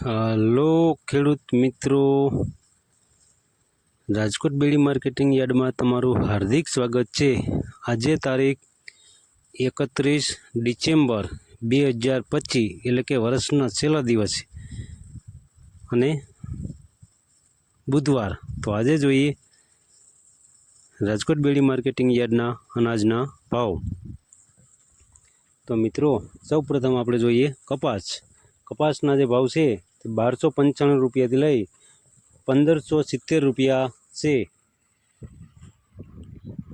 Hello ખેડૂત મિત્રો, રાજકોટ બેડી marketing યાર્ડમાં તમારું હાર્દિક સ્વાગત છે। આજે તારીખ 31 ડિસેમ્બર 2025 એટલે કે વર્ષના છેલ્લા દિવસે અને બુધવાર। તો આજે જોઈએ રાજકોટ બેડી માર્કેટિંગ યાર્ડના અનાજના ભાવ। તો મિત્રો સૌપ્રથમ આપણે જોઈએ કપાસના જે ભાવ છે તે 1295 રૂપિયાથી લઈ 1570 રૂપિયા છે।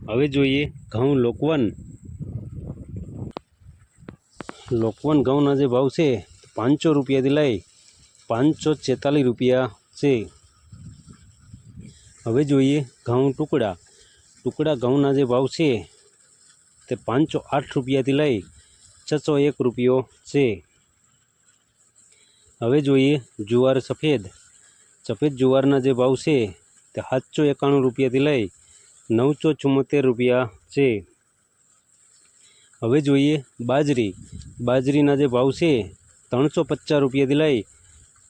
હવે જોઈએ ઘઉં લોકવન ઘઉંના જે ભાવ છે 500 રૂપિયાથી લઈ 546 રૂપિયા છે। હવે જોઈએ ઘઉં ટુકડા ઘઉંના જે ભાવ છે તે 508 રૂપિયાથી લઈ 601 રૂપિયો છે। હવે જોઈએ જુવાર સફેદ જુવારના જે ભાવ છે તે 791 રૂપિયાથી લઈ 974 રૂપિયા છે। હવે જોઈએ બાજરીના જે ભાવ છે 350 રૂપિયાથી લઈ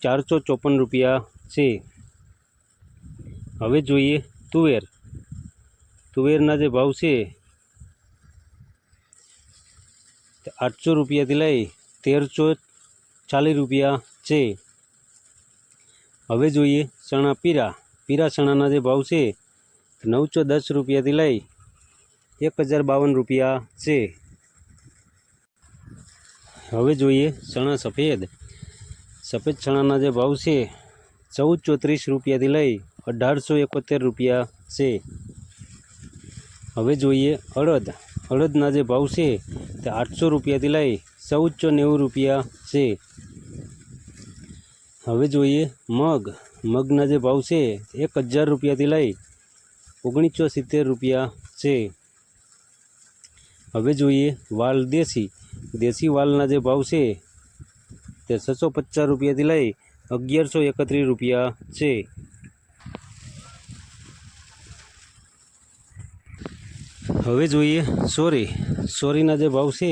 454 રૂપિયા છે। હવે જોઈએ તુવેરના જે ભાવ છે તે 800 રૂપિયાથી લઈ 1340 રૂપિયા છે। હવે જોઈએ ચણા પીરા ચણાના જે ભાવ છે 910 રૂપિયાથી લઈ 1052 રૂપિયા છે। હવે જોઈએ ચણા સફેદ ચણાના જે ભાવ છે 1434 રૂપિયાથી લઈ 1871 રૂપિયા છે। હવે જોઈએ અડદના જે ભાવ છે તે 800 રૂપિયાથી લઈ 1490 રૂપિયા છે। હવે જોઈએ મગના જે ભાવ છે 1000 રૂપિયાથી લઈ 1970 રૂપિયા છે। હવે જોઈએ વાલ દેશી વાલના જે ભાવ છે તે 650 રૂપિયાથી લઈ 1131 રૂપિયા છે। હવે જોઈએ સોરીના જે ભાવ છે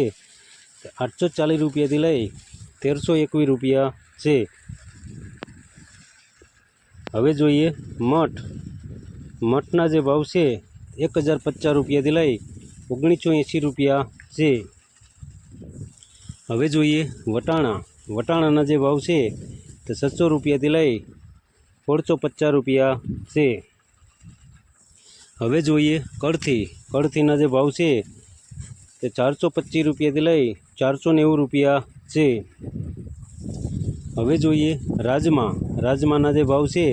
તે 840 રૂપિયાથી લઈ 1321 રૂપિયા છે। હવે જોઈએ મઠના જે ભાવ છે 1050 રૂપિયાથી લઈ 1980 રૂપિયા છે। હવે જોઈએ વટાણાના જે ભાવ છે તે 700 રૂપિયાથી લઈ 1650 રૂપિયા છે। હવે જોઈએ કળથીના જે ભાવ છે તે 425 રૂપિયાથી લઈ 490 રૂપિયા છે। હવે જોઈએ રાજમાના જે ભાવ છે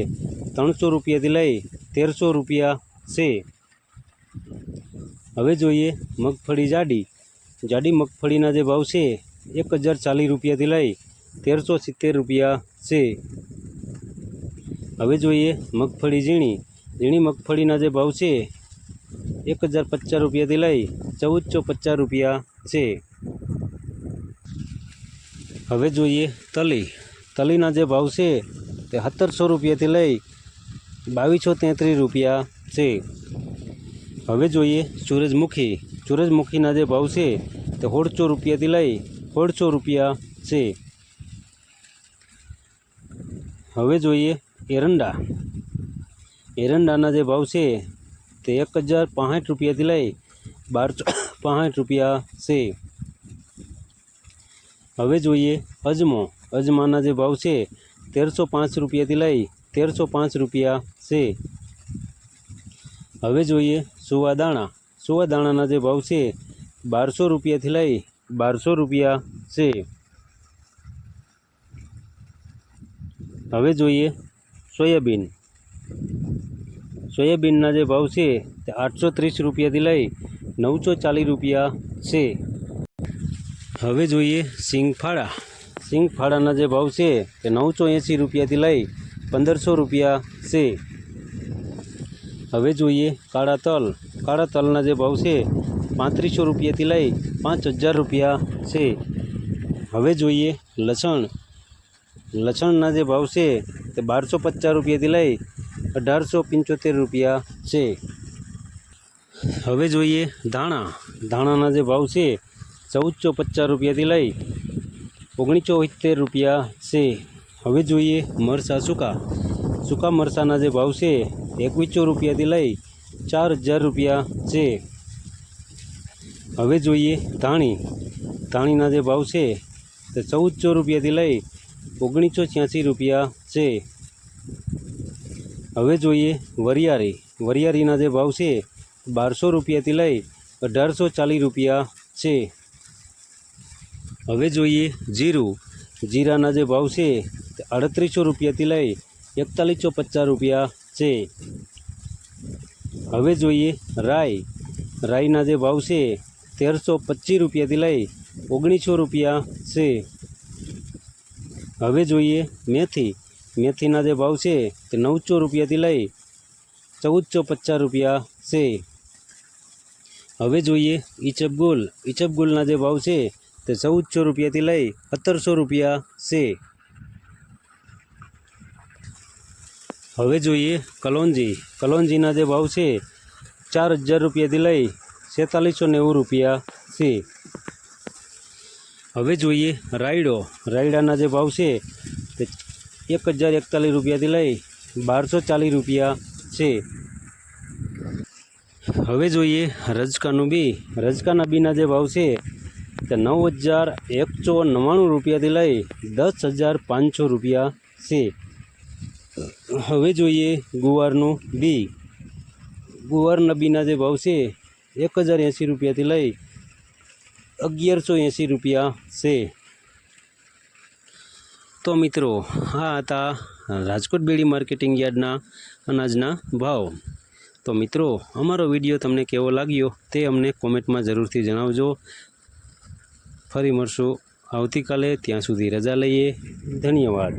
300 રૂપિયાથી લઈ 1300 રૂપિયા છે। હવે જોઈએ મગફળી જાડી મગફળીના જે ભાવ છે 1040 રૂપિયાથી લઈ 1370 રૂપિયા છે। હવે જોઈએ મગફળી ઝીણી મગફળીના જે ભાવ છે 1050 રૂપિયાથી લઈ 1450 રૂપિયા છે। હવે જોઈએ તલીના જે ભાવ છે તે 1700 રૂપિયાથી લઈ 2233 રૂપિયા છે। હવે જોઈએ સૂરજમુખીના જે ભાવ છે તે 1600 રૂપિયાથી લઈ 1600 રૂપિયા છે। હવે જોઈએ એરંડાના જે ભાવ છે તે 1065 રૂપિયાથી લઈ 1265 રૂપિયા છે। હવે જોઈએ અજમાના જે ભાવ છે 1305 રૂપિયાથી લઈ 1305 રૂપિયા છે। હવે જોઈએ સુવાદાણાના જે ભાવ છે 1200 રૂપિયાથી લઈ 1200 રૂપિયા છે। હવે જોઈએ સોયાબીનના જે ભાવ છે તે 830 રૂપિયાથી લઈ 940 રૂપિયા છે। હવે જોઈએ સિંગફાળાના જે ભાવ છે તે 980 રૂપિયાથી લઈ 1500 રૂપિયા છે। હવે જોઈએ કાળા તલના જે ભાવ છે 3500 રૂપિયાથી લઈ 5000 રૂપિયા છે। હવે જોઈએ લસણના જે ભાવ છે તે 1250 રૂપિયાથી લઈ 1875 રૂપિયા છે। હવે જોઈએ ધાણાના જે ભાવ છે 1450 રૂપિયાથી લઈ 1970 રૂપિયા છે। હવે જોઈએ મરચાં સૂકા મરચાંના જે ભાવ છે 2100 રૂપિયાથી લઈ 4000 રૂપિયા છે. હવે જોઈએ ધાણીના જે ભાવ છે તે 1400 રૂપિયાથી લઈ 1986 રૂપિયા છે. હવે જોઈએ વરિયાળીના જે ભાવ છે 1200 રૂપિયાથી લઈ 1840 રૂપિયા છે. હવે જોઈએ જીરાના જે ભાવ છે તે 3800 રૂપિયાથી લઈ 4150 રૂપિયા છે. હવે જોઈએ રાઈના જે ભાવ છે 1325 રૂપિયાથી લઈ 1900 રૂપિયા છે. હવે જોઈએ મેથીના જે ભાવ છે તે 900 રૂપિયાથી લઈ 1450 રૂપિયા છે. હવે જોઈએ ઈચબગુલના જે ભાવ છે તે 1400 રૂપિયાથી લઈ 1700 રૂપિયા છે. હવે જોઈએ કલોંજીના જે ભાવ છે 4000 રૂપિયાથી લઈ 4690 રૂપિયા છે. હવે જોઈએ રાયડાના જે ભાવ છે તે 1041 રૂપિયાથી લઈ 1240 રૂપિયા છે. હવે જોઈએ રજકાના બીના જે ભાવ છે તે 9199 રૂપિયાથી લઈ 10500 રૂપિયા છે. હવે જોઈએ ગુવારના બીના જે ભાવ છે 1080 રૂપિયાથી લઈ 1180 રૂપિયા છે. તો મિત્રો આ હતા રાજકોટ બેડી માર્કેટિંગ યાર્ડના અનાજના ભાવ. તો મિત્રો અમારો વિડીયો તમને કેવો લાગ્યો તે અમને કોમેન્ટમાં જરૂરથી જણાવજો. ફરી મળશું આવતીકાલે, ત્યાં સુધી રજા લઈએ. ધન્યવાદ.